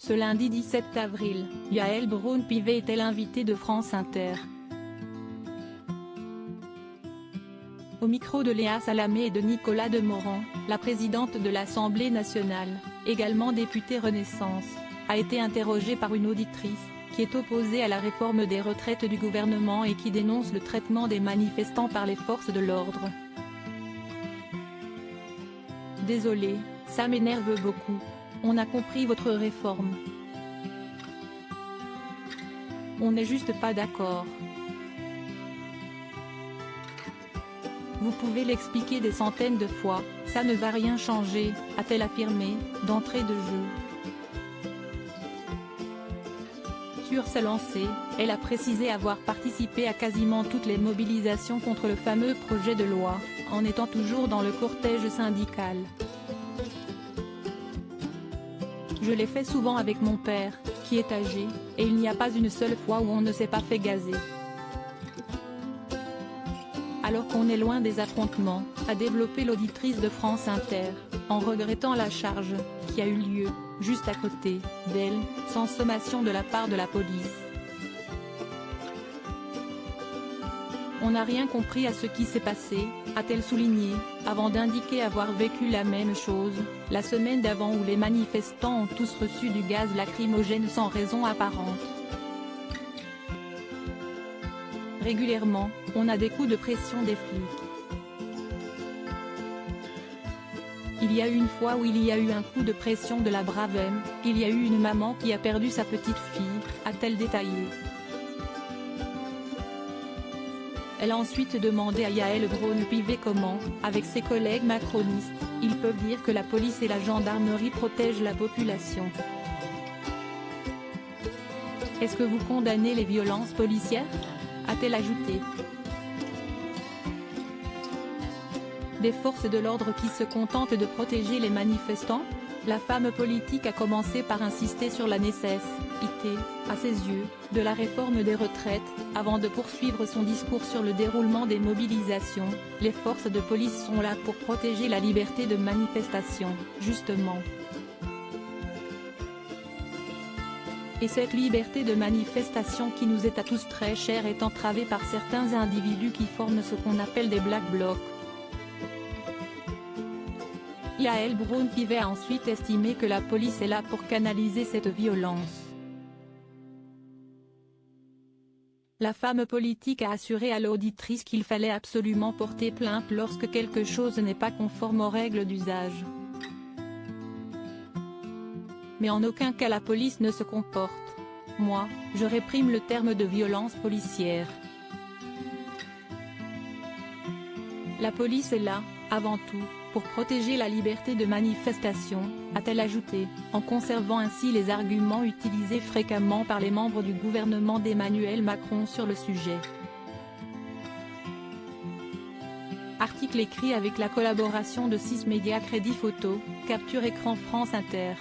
Ce lundi 17 avril, Yael Braun-Pivet était l'invitée de France Inter. Au micro de Léa Salamé et de Nicolas Demorand, la présidente de l'Assemblée nationale, également députée Renaissance, a été interrogée par une auditrice, qui est opposée à la réforme des retraites du gouvernement et qui dénonce le traitement des manifestants par les forces de l'ordre. Désolée, ça m'énerve beaucoup. On a compris votre réforme. On n'est juste pas d'accord. Vous pouvez l'expliquer des centaines de fois, ça ne va rien changer, a-t-elle affirmé, d'entrée de jeu. Sur ce lancer, elle a précisé avoir participé à quasiment toutes les mobilisations contre le fameux projet de loi, en étant toujours dans le cortège syndical. Je l'ai fait souvent avec mon père, qui est âgé, et il n'y a pas une seule fois où on ne s'est pas fait gazer. Alors qu'on est loin des affrontements, a développé l'auditrice de France Inter, en regrettant la charge, qui a eu lieu, juste à côté d'elle, sans sommation de la part de la police. On n'a rien compris à ce qui s'est passé, a-t-elle souligné, avant d'indiquer avoir vécu la même chose, la semaine d'avant où les manifestants ont tous reçu du gaz lacrymogène sans raison apparente. Régulièrement, on a des coups de pression des flics. Il y a eu une fois où il y a eu un coup de pression de la brave M, il y a eu une maman qui a perdu sa petite fille, a-t-elle détaillé. Elle a ensuite demandé à Yael Braun-Pivet comment, avec ses collègues macronistes, ils peuvent dire que la police et la gendarmerie protègent la population. Est-ce que vous condamnez les violences policières ? A-t-elle ajouté. Des forces de l'ordre qui se contentent de protéger les manifestants ? La femme politique a commencé par insister sur la nécessité, à ses yeux, de la réforme des retraites, avant de poursuivre son discours sur le déroulement des mobilisations. Les forces de police sont là pour protéger la liberté de manifestation, justement. Et cette liberté de manifestation qui nous est à tous très chère est entravée par certains individus qui forment ce qu'on appelle des Black Blocs. Yael Braun-Pivet a ensuite estimé que la police est là pour canaliser cette violence. La femme politique a assuré à l'auditrice qu'il fallait absolument porter plainte lorsque quelque chose n'est pas conforme aux règles d'usage. Mais en aucun cas la police ne se comporte. Moi, je réprime le terme de violence policière. La police est là, avant tout, pour protéger la liberté de manifestation, a-t-elle ajouté, en conservant ainsi les arguments utilisés fréquemment par les membres du gouvernement d'Emmanuel Macron sur le sujet. Article écrit avec la collaboration de 6 médias Crédit Photo, Capture Écran France Inter.